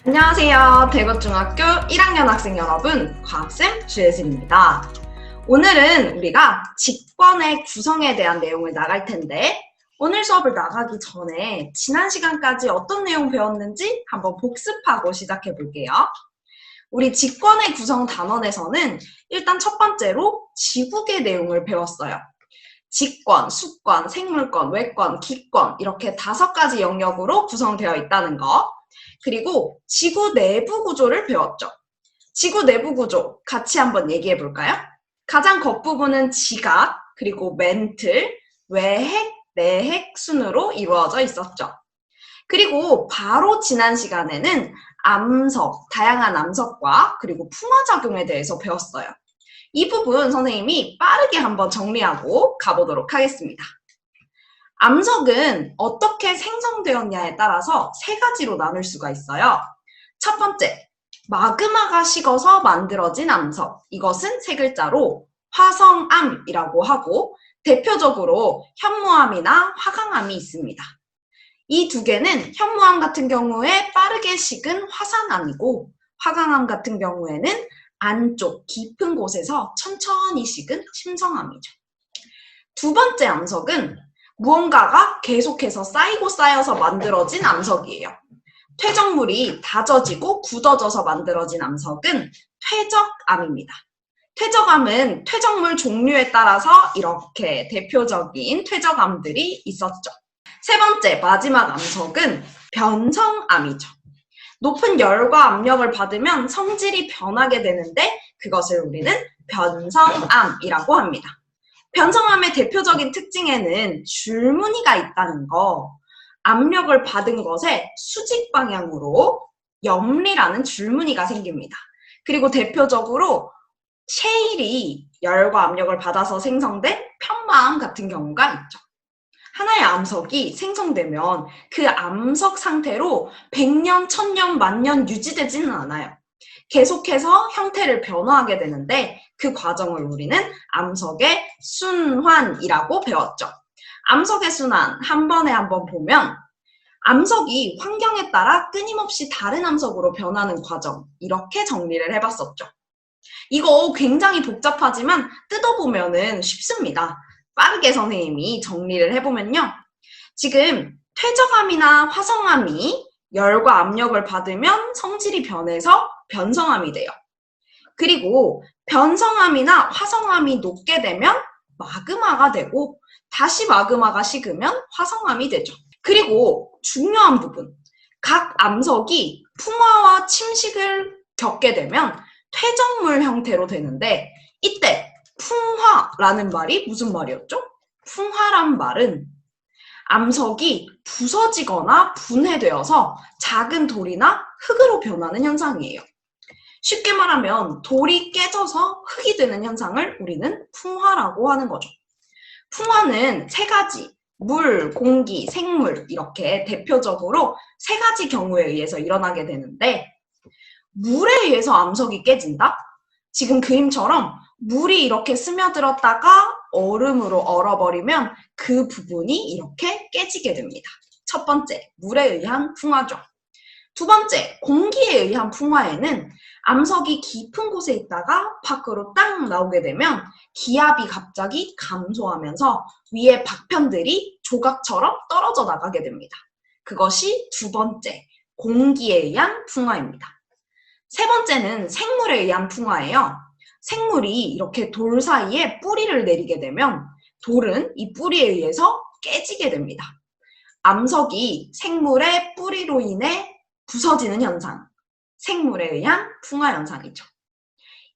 안녕하세요. 대구중학교 1학년 학생 여러분, 과학쌤 주예슬입니다. 오늘은 우리가 직권의 구성에 대한 내용을 나갈 텐데 오늘 수업을 나가기 전에 지난 시간까지 어떤 내용 배웠는지 한번 복습하고 시작해 볼게요. 우리 직권의 구성 단원에서는 일단 첫 번째로 지국의 내용을 배웠어요. 직권, 수권, 생물권, 외권, 기권 이렇게 5가지 영역으로 구성되어 있다는 거. 그리고 지구 내부 구조를 배웠죠. 지구 내부 구조 같이 한번 얘기해 볼까요? 가장 겉부분은 지각, 그리고 멘틀, 외핵, 내핵 순으로 이루어져 있었죠. 그리고 바로 지난 시간에는 암석, 다양한 암석과 그리고 풍화작용에 대해서 배웠어요. 이 부분 선생님이 빠르게 한번 정리하고 가보도록 하겠습니다. 암석은 어떻게 생성되었냐에 따라서 3가지로 나눌 수가 있어요. 첫 번째, 마그마가 식어서 만들어진 암석. 이것은 3글자로 화성암이라고 하고 대표적으로 현무암이나 화강암이 있습니다. 이 2개는 현무암 같은 경우에 빠르게 식은 화산암이고 화강암 같은 경우에는 안쪽 깊은 곳에서 천천히 식은 침성암이죠. 2번째 암석은 무언가가 계속해서 쌓이고 쌓여서 만들어진 암석이에요. 퇴적물이 다져지고 굳어져서 만들어진 암석은 퇴적암입니다. 퇴적암은 퇴적물 종류에 따라서 이렇게 대표적인 퇴적암들이 있었죠. 3번째, 마지막 암석은 변성암이죠. 높은 열과 압력을 받으면 성질이 변하게 되는데 그것을 우리는 변성암이라고 합니다. 변성암의 대표적인 특징에는 줄무늬가 있다는 거, 압력을 받은 것에 수직 방향으로 염리라는 줄무늬가 생깁니다. 그리고 대표적으로 셰일이 열과 압력을 받아서 생성된 편마암 같은 경우가 있죠. 하나의 암석이 생성되면 그 암석 상태로 100년, 1000년, 만년 유지되지는 않아요. 계속해서 형태를 변화하게 되는데 그 과정을 우리는 암석의 순환이라고 배웠죠. 암석의 순환 한 번에 한번 보면 암석이 환경에 따라 끊임없이 다른 암석으로 변하는 과정, 이렇게 정리를 해봤었죠. 이거 굉장히 복잡하지만 뜯어보면은 쉽습니다. 빠르게 선생님이 정리를 해보면요. 지금 퇴적암이나 화성암이 열과 압력을 받으면 성질이 변해서 변성암이 돼요. 그리고 변성암이나 화성암이 녹게 되면 마그마가 되고 다시 마그마가 식으면 화성암이 되죠. 그리고 중요한 부분, 각 암석이 풍화와 침식을 겪게 되면 퇴적물 형태로 되는데 이때 풍화라는 말이 무슨 말이었죠? 풍화란 말은 암석이 부서지거나 분해되어서 작은 돌이나 흙으로 변하는 현상이에요. 쉽게 말하면 돌이 깨져서 흙이 되는 현상을 우리는 풍화라고 하는 거죠. 풍화는 3가지, 물, 공기, 생물 이렇게 대표적으로 3가지 경우에 의해서 일어나게 되는데 물에 의해서 암석이 깨진다? 지금 그림처럼 물이 이렇게 스며들었다가 얼음으로 얼어버리면 그 부분이 이렇게 깨지게 됩니다. 첫 번째, 물에 의한 풍화죠. 2번째, 공기에 의한 풍화에는 암석이 깊은 곳에 있다가 밖으로 딱 나오게 되면 기압이 갑자기 감소하면서 위에 박편들이 조각처럼 떨어져 나가게 됩니다. 그것이 2번째, 공기에 의한 풍화입니다. 3번째는 생물에 의한 풍화예요. 생물이 이렇게 돌 사이에 뿌리를 내리게 되면 돌은 이 뿌리에 의해서 깨지게 됩니다. 암석이 생물의 뿌리로 인해 부서지는 현상, 생물에 의한 풍화 현상이죠.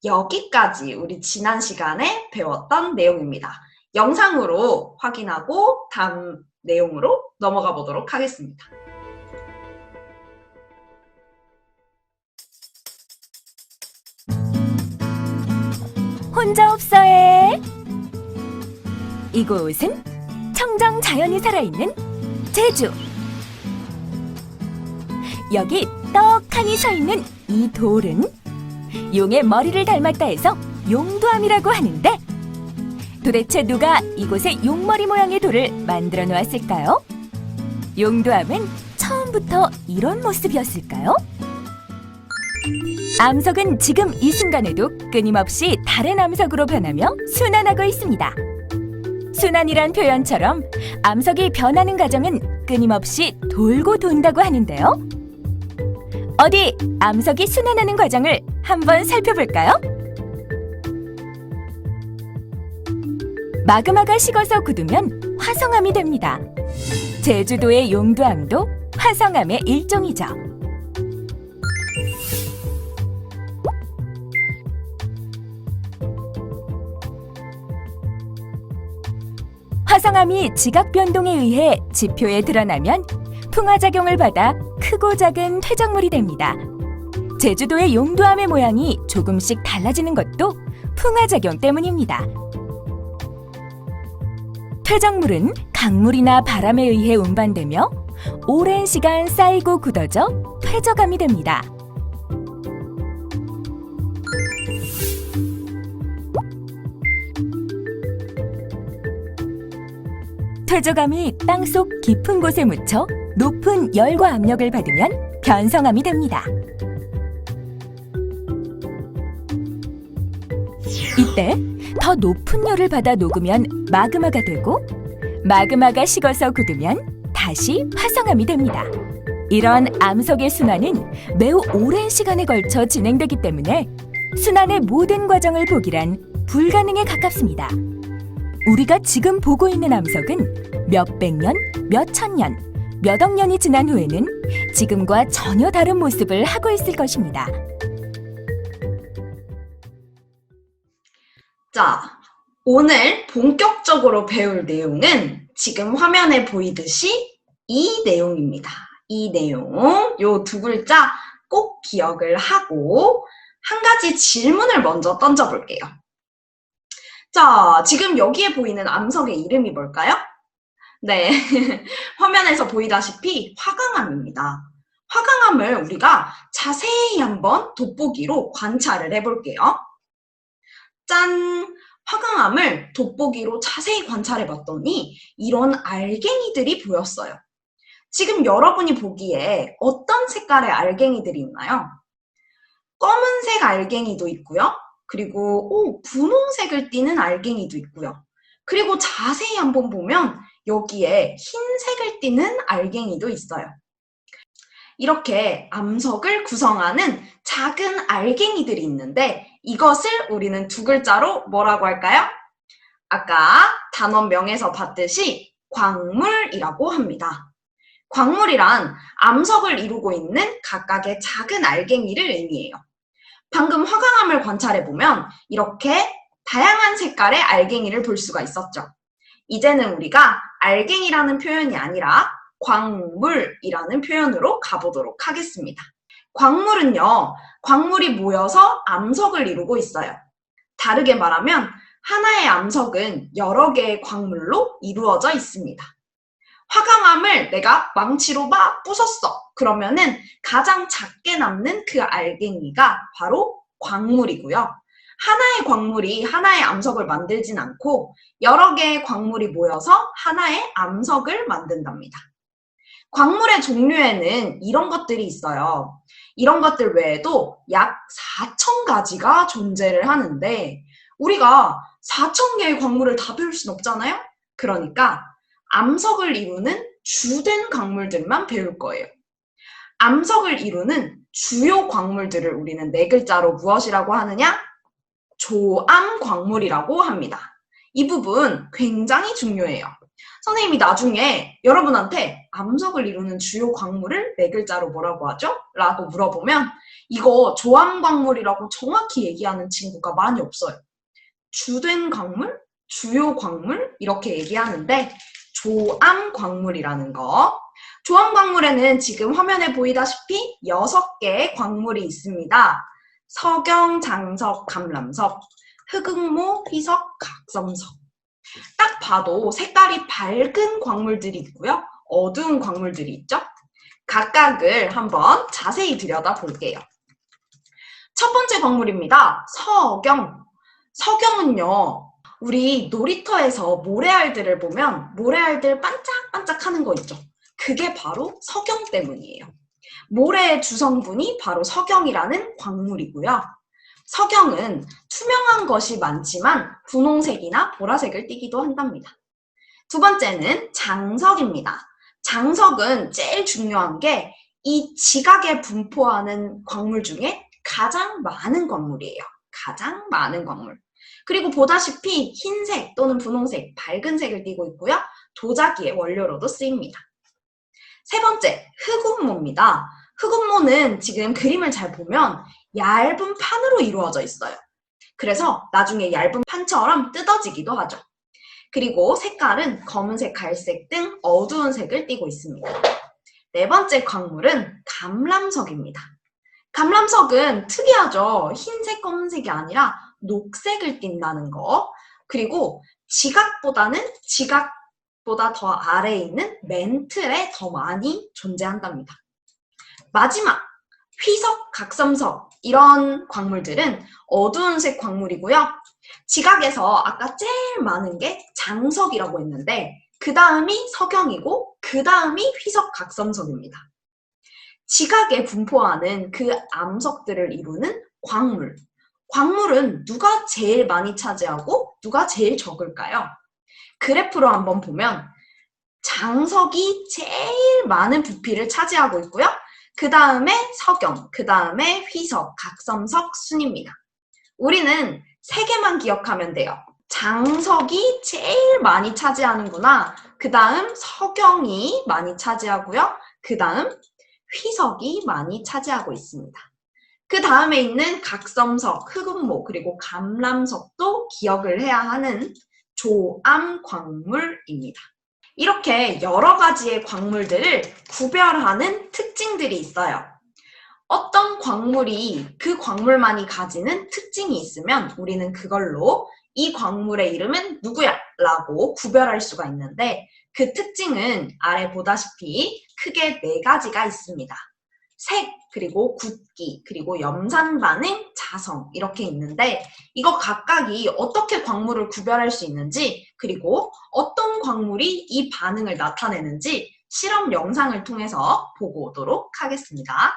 여기까지 우리 지난 시간에 배웠던 내용입니다. 영상으로 확인하고 다음 내용으로 넘어가 보도록 하겠습니다. 혼자 없어해. 이곳은 청정 자연이 살아있는 제주. 여기 떡하니 서있는 이 돌은 용의 머리를 닮았다 해서 용두암이라고 하는데 도대체 누가 이곳에 용머리 모양의 돌을 만들어 놓았을까요? 용두암은 처음부터 이런 모습이었을까요? 암석은 지금 이 순간에도 끊임없이 다른 암석으로 변하며 순환하고 있습니다. 순환이란 표현처럼 암석이 변하는 과정은 끊임없이 돌고 돈다고 하는데요. 어디 암석이 순환하는 과정을 한번 살펴볼까요? 마그마가 식어서 굳으면 화성암이 됩니다. 제주도의 용두암도 화성암의 일종이죠. 화성암이 지각 변동에 의해 지표에 드러나면 풍화작용을 받아 크고 작은 퇴적물이 됩니다. 제주도의 용두암의 모양이 조금씩 달라지는 것도 풍화작용 때문입니다. 퇴적물은 강물이나 바람에 의해 운반되며 오랜 시간 쌓이고 굳어져 퇴적암이 됩니다. 퇴적암이 땅속 깊은 곳에 묻혀 높은 열과 압력을 받으면 변성암이 됩니다. 이때 더 높은 열을 받아 녹으면 마그마가 되고 마그마가 식어서 굳으면 다시 화성암이 됩니다. 이런 암석의 순환은 매우 오랜 시간에 걸쳐 진행되기 때문에 순환의 모든 과정을 보기란 불가능에 가깝습니다. 우리가 지금 보고 있는 암석은 몇백 년, 몇천 년, 몇억 년이 지난 후에는 지금과 전혀 다른 모습을 하고 있을 것입니다. 자, 오늘 본격적으로 배울 내용은 지금 화면에 보이듯이 이 내용입니다. 이 내용, 요 두 글자 꼭 기억을 하고 한 가지 질문을 먼저 던져볼게요. 자, 지금 여기에 보이는 암석의 이름이 뭘까요? 네, 화면에서 보이다시피 화강암입니다. 화강암을 우리가 자세히 한번 돋보기로 관찰을 해볼게요. 짠! 화강암을 돋보기로 자세히 관찰해봤더니 이런 알갱이들이 보였어요. 지금 여러분이 보기에 어떤 색깔의 알갱이들이 있나요? 검은색 알갱이도 있고요. 그리고 분홍색을 띠는 알갱이도 있고요. 그리고 자세히 한번 보면 여기에 흰색을 띠는 알갱이도 있어요. 이렇게 암석을 구성하는 작은 알갱이들이 있는데 이것을 우리는 두 글자로 뭐라고 할까요? 아까 단원명에서 봤듯이 광물이라고 합니다. 광물이란 암석을 이루고 있는 각각의 작은 알갱이를 의미해요. 방금 화강암을 관찰해보면 이렇게 다양한 색깔의 알갱이를 볼 수가 있었죠. 이제는 우리가 알갱이라는 표현이 아니라 광물이라는 표현으로 가보도록 하겠습니다. 광물은요, 광물이 모여서 암석을 이루고 있어요. 다르게 말하면 하나의 암석은 여러 개의 광물로 이루어져 있습니다. 화강암을 내가 망치로 막 부쉈어. 그러면은 가장 작게 남는 그 알갱이가 바로 광물이고요. 하나의 광물이 하나의 암석을 만들진 않고 여러 개의 광물이 모여서 하나의 암석을 만든답니다. 광물의 종류에는 이런 것들이 있어요. 이런 것들 외에도 약 4,000가지가 존재를 하는데 우리가 4,000개의 광물을 다 배울 순 없잖아요? 그러니까 암석을 이루는 주된 광물들만 배울 거예요. 암석을 이루는 주요 광물들을 우리는 네 글자로 무엇이라고 하느냐? 조암 광물이라고 합니다. 이 부분 굉장히 중요해요. 선생님이 나중에 여러분한테 암석을 이루는 주요 광물을 네 글자로 뭐라고 하죠? 라고 물어보면 이거 조암 광물이라고 정확히 얘기하는 친구가 많이 없어요. 주된 광물, 주요 광물 이렇게 얘기하는데 조암 광물이라는 거. 조암 광물에는 지금 화면에 보이다시피 6개의 광물이 있습니다. 석영, 장석, 감람석, 흑흑모, 희석, 각성석. 딱 봐도 색깔이 밝은 광물들이 있고요. 어두운 광물들이 있죠. 각각을 한번 자세히 들여다볼게요. 첫 번째 광물입니다. 석영. 석영은요. 우리 놀이터에서 모래알들을 보면 모래알들 반짝반짝 하는 거 있죠. 그게 바로 석영 때문이에요. 모래의 주성분이 바로 석영이라는 광물이고요. 석영은 투명한 것이 많지만 분홍색이나 보라색을 띠기도 한답니다. 두 번째는 장석입니다. 장석은 제일 중요한 게 이 지각에 분포하는 광물 중에 가장 많은 광물이에요. 가장 많은 광물. 그리고 보다시피 흰색 또는 분홍색, 밝은 색을 띠고 있고요. 도자기의 원료로도 쓰입니다. 세 번째, 흑운모입니다. 흑운모는 지금 그림을 잘 보면 얇은 판으로 이루어져 있어요. 그래서 나중에 얇은 판처럼 뜯어지기도 하죠. 그리고 색깔은 검은색, 갈색 등 어두운 색을 띠고 있습니다. 네 번째 광물은 감람석입니다. 감람석은 특이하죠. 흰색, 검은색이 아니라 녹색을 띈다는 거. 그리고 지각보다 더 아래에 있는 멘틀에 더 많이 존재한답니다. 마지막, 휘석, 각섬석 이런 광물들은 어두운 색 광물이고요. 지각에서 아까 제일 많은 게 장석이라고 했는데 그 다음이 석영이고 그 다음이 휘석, 각섬석입니다. 지각에 분포하는 그 암석들을 이루는 광물. 광물은 누가 제일 많이 차지하고 누가 제일 적을까요? 그래프로 한번 보면 장석이 제일 많은 부피를 차지하고 있고요. 그 다음에 석영, 그 다음에 휘석, 각섬석 순입니다. 우리는 세 개만 기억하면 돼요. 장석이 제일 많이 차지하는구나. 그 다음 석영이 많이 차지하고요. 그 다음 휘석이 많이 차지하고 있습니다. 그 다음에 있는 각섬석, 흑운모, 그리고 감람석도 기억을 해야 하는 조암 광물입니다. 이렇게 여러 가지의 광물들을 구별하는 특징들이 있어요. 어떤 광물이 그 광물만이 가지는 특징이 있으면 우리는 그걸로 이 광물의 이름은 누구야? 라고 구별할 수가 있는데 그 특징은 아래 보다시피 크게 4가지가 있습니다. 색, 그리고 굳기, 그리고 염산 반응, 자성 이렇게 있는데 이거 각각이 어떻게 광물을 구별할 수 있는지 그리고 어떤 광물이 이 반응을 나타내는지 실험 영상을 통해서 보고 오도록 하겠습니다.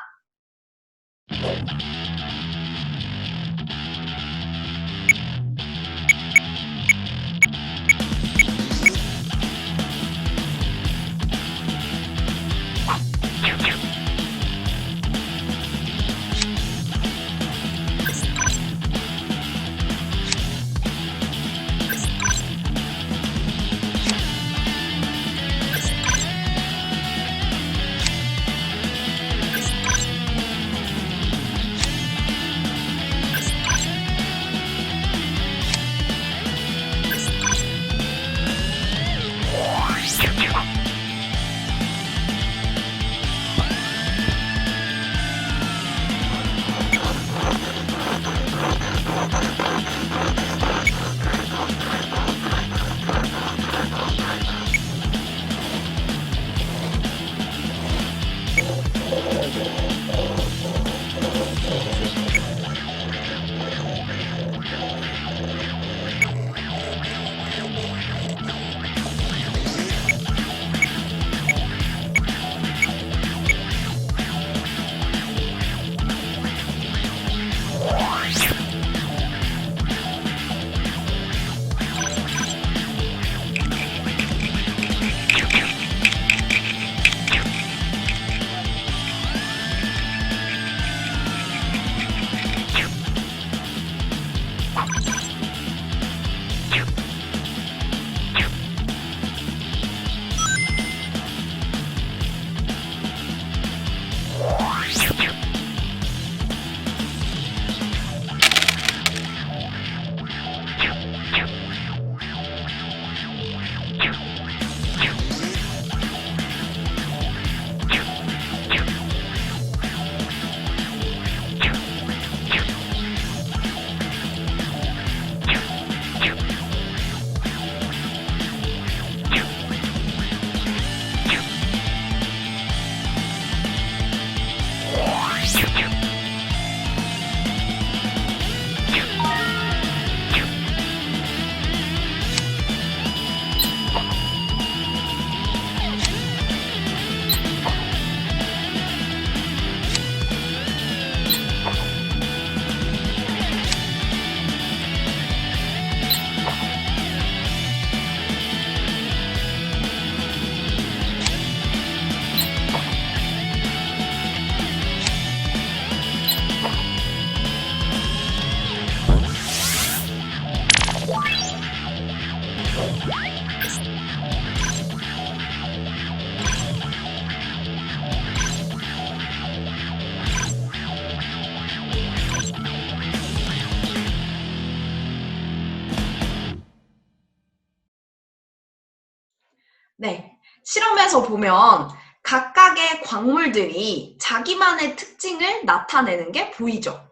네, 실험에서 보면 각각의 광물들이 자기만의 특징을 나타내는 게 보이죠.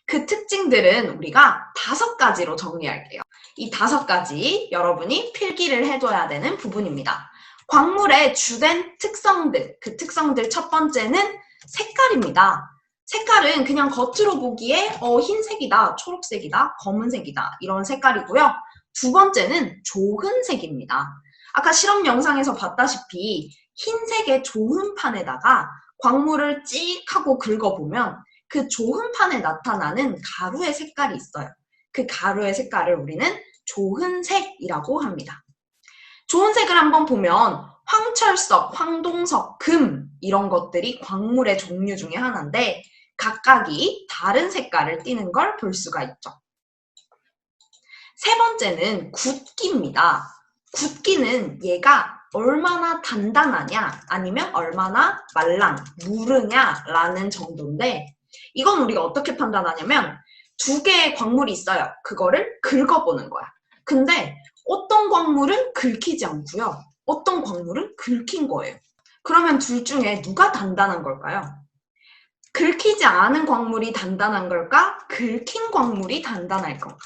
그 특징들은 우리가 5가지로 정리할게요. 이 5가지 여러분이 필기를 해둬야 되는 부분입니다. 광물의 주된 특성들, 그 특성들 첫 번째는 색깔입니다. 색깔은 그냥 겉으로 보기에 흰색이다, 초록색이다, 검은색이다 이런 색깔이고요. 두 번째는 조흔색입니다. 아까 실험 영상에서 봤다시피 흰색의 조흔판에다가 광물을 찍 하고 긁어보면 그 조흔판에 나타나는 가루의 색깔이 있어요. 그 가루의 색깔을 우리는 조흔색이라고 합니다. 조흔색을 한번 보면 황철석, 황동석, 금 이런 것들이 광물의 종류 중에 하나인데 각각이 다른 색깔을 띠는 걸 볼 수가 있죠. 세 번째는 굳기입니다. 굳기는 얘가 얼마나 단단하냐 아니면 얼마나 무르냐라는 정도인데 이건 우리가 어떻게 판단하냐면 2개의 광물이 있어요. 그거를 긁어보는 거야. 근데 어떤 광물은 긁히지 않고요. 어떤 광물은 긁힌 거예요. 그러면 둘 중에 누가 단단한 걸까요? 긁히지 않은 광물이 단단한 걸까? 긁힌 광물이 단단할 걸까?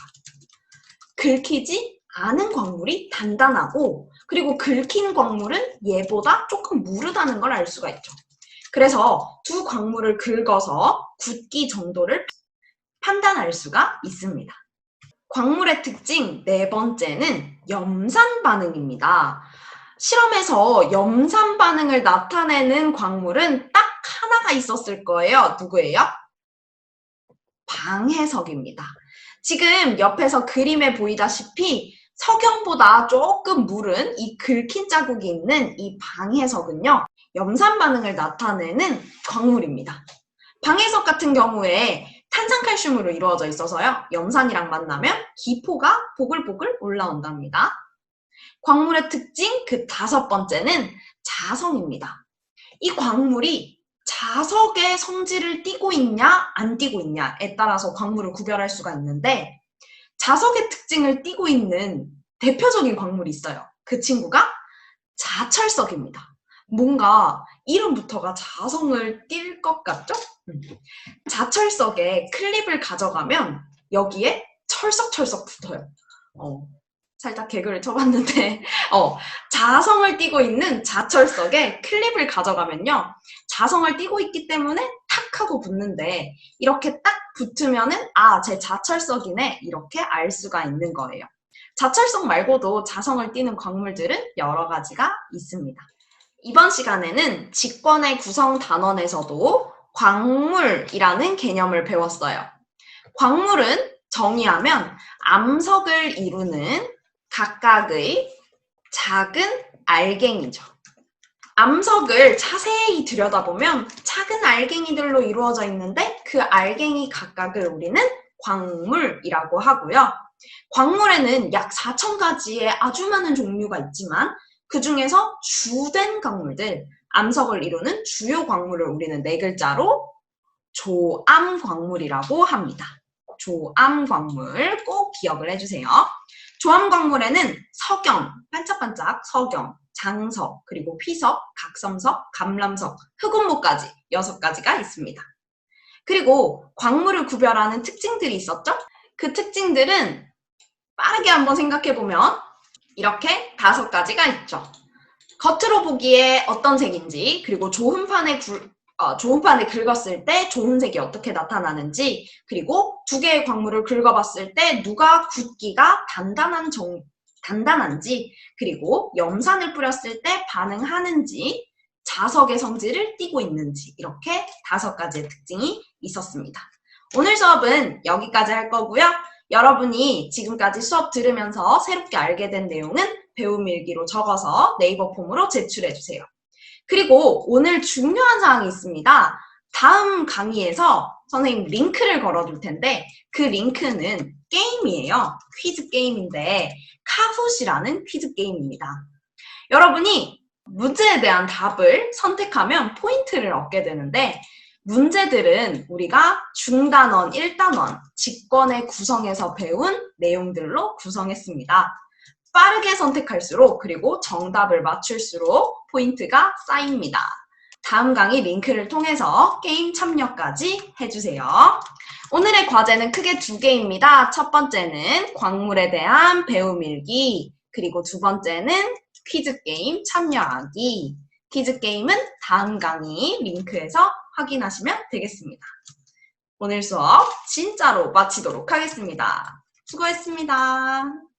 긁히지 않은 광물이 단단하고 그리고 긁힌 광물은 얘보다 조금 무르다는 걸 알 수가 있죠. 그래서 두 광물을 긁어서 굳기 정도를 판단할 수가 있습니다. 광물의 특징 4번째는 염산 반응입니다. 실험에서 염산 반응을 나타내는 광물은 딱 하나가 있었을 거예요. 누구예요? 방해석입니다. 지금 옆에서 그림에 보이다시피 석영보다 조금 무른 이 긁힌 자국이 있는 이 방해석은요. 염산 반응을 나타내는 광물입니다. 방해석 같은 경우에 탄산칼슘으로 이루어져 있어서요. 염산이랑 만나면 기포가 보글보글 올라온답니다. 광물의 특징 그 5번째는 자성입니다. 이 광물이 자석의 성질을 띠고 있냐 안 띠고 있냐에 따라서 광물을 구별할 수가 있는데 자석의 특징을 띠고 있는 대표적인 광물이 있어요. 그 친구가 자철석입니다. 뭔가 이름부터가 자성을 띌 것 같죠? 자철석에 클립을 가져가면 여기에 철썩철썩 붙어요. 살짝 개그를 쳐봤는데 자성을 띠고 있는 자철석에 클립을 가져가면요. 자성을 띠고 있기 때문에 탁 하고 붙는데 이렇게 딱 붙으면은 제 자철석이네 이렇게 알 수가 있는 거예요. 자철석 말고도 자성을 띠는 광물들은 여러 가지가 있습니다. 이번 시간에는 직권의 구성 단원에서도 광물이라는 개념을 배웠어요. 광물은 정의하면 암석을 이루는 각각의 작은 알갱이죠. 암석을 자세히 들여다보면 작은 알갱이들로 이루어져 있는데 그 알갱이 각각을 우리는 광물이라고 하고요. 광물에는 약 4,000가지의 아주 많은 종류가 있지만 그 중에서 주된 광물들, 암석을 이루는 주요 광물을 우리는 4글자로 조암광물이라고 합니다. 조암광물 꼭 기억을 해주세요. 조암광물에는 석영, 반짝반짝 석영, 장석, 그리고 휘석, 각섬석, 감람석, 흑운모까지 6가지가 있습니다. 그리고 광물을 구별하는 특징들이 있었죠? 그 특징들은 빠르게 한번 생각해보면 이렇게 5가지가 있죠. 겉으로 보기에 어떤 색인지, 그리고 조흔판에 긁었을 때 조흔색이 어떻게 나타나는지, 그리고 2개의 광물을 긁어봤을 때 누가 굳기가 단단한지, 그리고 염산을 뿌렸을 때 반응하는지, 자석의 성질을 띠고 있는지 이렇게 5가지의 특징이 있었습니다. 오늘 수업은 여기까지 할 거고요. 여러분이 지금까지 수업 들으면서 새롭게 알게 된 내용은 배움 일기로 적어서 네이버 폼으로 제출해주세요. 그리고 오늘 중요한 사항이 있습니다. 다음 강의에서 선생님 링크를 걸어둘 텐데 그 링크는 게임이에요. 퀴즈 게임인데 카훗이라는 퀴즈 게임입니다. 여러분이 문제에 대한 답을 선택하면 포인트를 얻게 되는데 문제들은 우리가 중단원, 1단원, 직권의 구성에서 배운 내용들로 구성했습니다. 빠르게 선택할수록 그리고 정답을 맞출수록 포인트가 쌓입니다. 다음 강의 링크를 통해서 게임 참여까지 해주세요. 오늘의 과제는 크게 2개입니다. 첫 번째는 광물에 대한 배움 일기, 그리고 두 번째는 퀴즈 게임 참여하기. 퀴즈 게임은 다음 강의 링크에서 확인하시면 되겠습니다. 오늘 수업 진짜로 마치도록 하겠습니다. 수고했습니다.